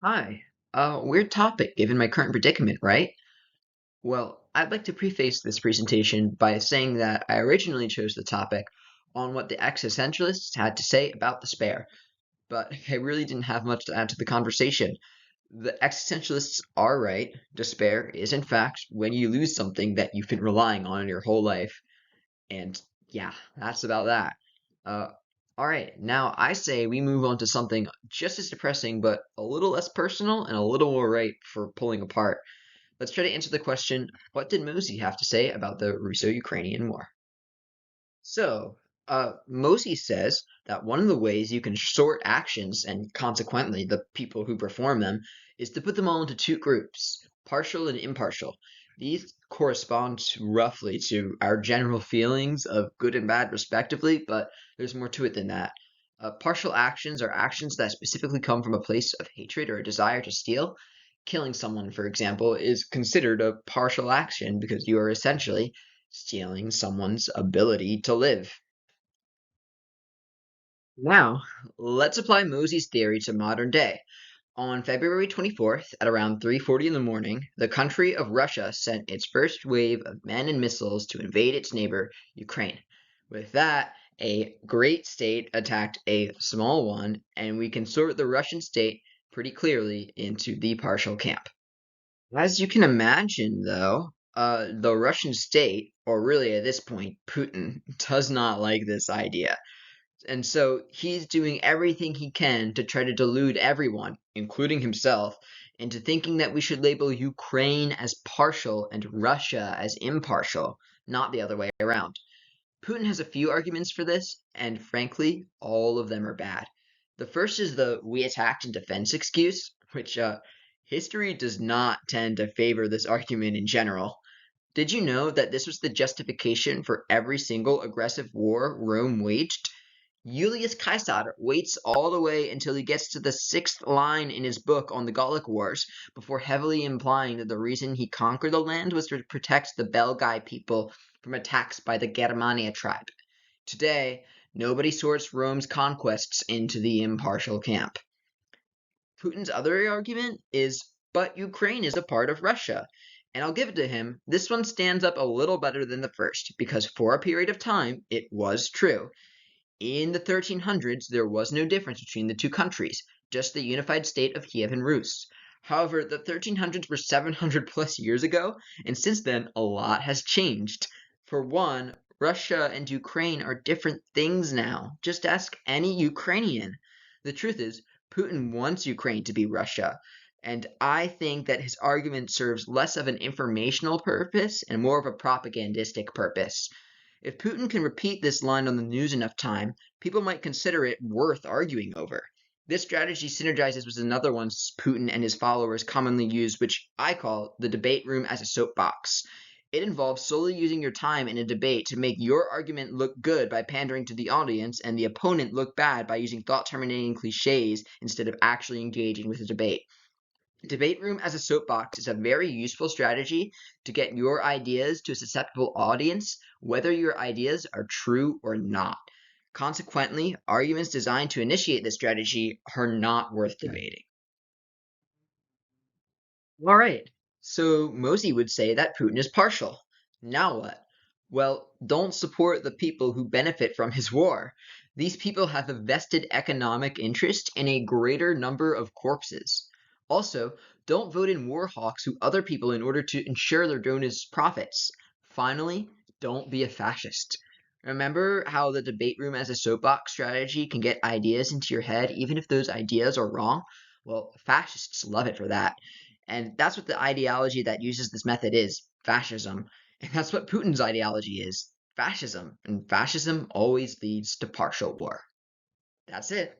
Hi. Weird topic given my current predicament, right? Well, I'd like to preface this presentation by saying that I originally chose the topic on what the existentialists had to say about despair, but I really didn't have much to add to the conversation. The existentialists are right. Despair is, in fact, when you lose something that you've been relying on your whole life. And yeah, that's about that. Uh, all right, now I say we move on to something just as depressing, but a little less personal and a little more right for pulling apart. Let's try to answer the question, what did Mozi have to say about the Russo-Ukrainian War? So, Mozi says that one of the ways you can sort actions, and consequently the people who perform them, is to put them all into two groups, partial and impartial. These correspond roughly to our general feelings of good and bad, respectively, but there's more to it than that. Partial actions are actions that specifically come from a place of hatred or a desire to steal. Killing someone, for example, is considered a partial action because you are essentially stealing someone's ability to live. Now, let's apply Mosey's theory to modern day. On February 24th, at around 3:40 in the morning, the country of Russia sent its first wave of men and missiles to invade its neighbor, Ukraine. With that, a great state attacked a small one, and we can sort the Russian state pretty clearly into the partial camp. As you can imagine, though, the Russian state, or really at this point, Putin, does not like this idea. And so he's doing everything he can to try to delude everyone, including himself, into thinking that we should label Ukraine as partial and Russia as impartial, not the other way around. Putin has a few arguments for this, and frankly, all of them are bad. The first is the we attacked in defense excuse, which history does not tend to favor this argument in general. Did you know that this was the justification for every single aggressive war Rome waged? Julius Caesar waits all the way until he gets to the sixth line in his book on the Gallic Wars before heavily implying that the reason he conquered the land was to protect the Belgae people from attacks by the Germania tribe. Today, nobody sorts Rome's conquests into the impartial camp. Putin's other argument is, but Ukraine is a part of Russia. And I'll give it to him, this one stands up a little better than the first, because for a period of time, it was true. In the 1300s, there was no difference between the two countries, just the unified state of Kiev and Rus. However, the 1300s were 700 plus years ago, and since then, a lot has changed. For one, Russia and Ukraine are different things now. Just ask any Ukrainian. The truth is, Putin wants Ukraine to be Russia, and I think that his argument serves less of an informational purpose and more of a propagandistic purpose. If Putin can repeat this line on the news enough time, people might consider it worth arguing over. This strategy synergizes with another one Putin and his followers commonly use, which I call the debate room as a soapbox. It involves solely using your time in a debate to make your argument look good by pandering to the audience and the opponent look bad by using thought terminating cliches instead of actually engaging with the debate. Debate room as a soapbox is a very useful strategy to get your ideas to a susceptible audience, whether your ideas are true or not. Consequently, arguments designed to initiate this strategy are not worth debating. All right, so Mozi would say that Putin is partial. Now what? Well, don't support the people who benefit from his war. These people have a vested economic interest in a greater number of corpses. Also, don't vote in war hawks who other people in order to ensure their donors' profits. Finally, don't be a fascist. Remember how the debate room as a soapbox strategy can get ideas into your head even if those ideas are wrong? Well, fascists love it for that. And that's what the ideology that uses this method is, fascism. And that's what Putin's ideology is, fascism. And fascism always leads to partial war. That's it.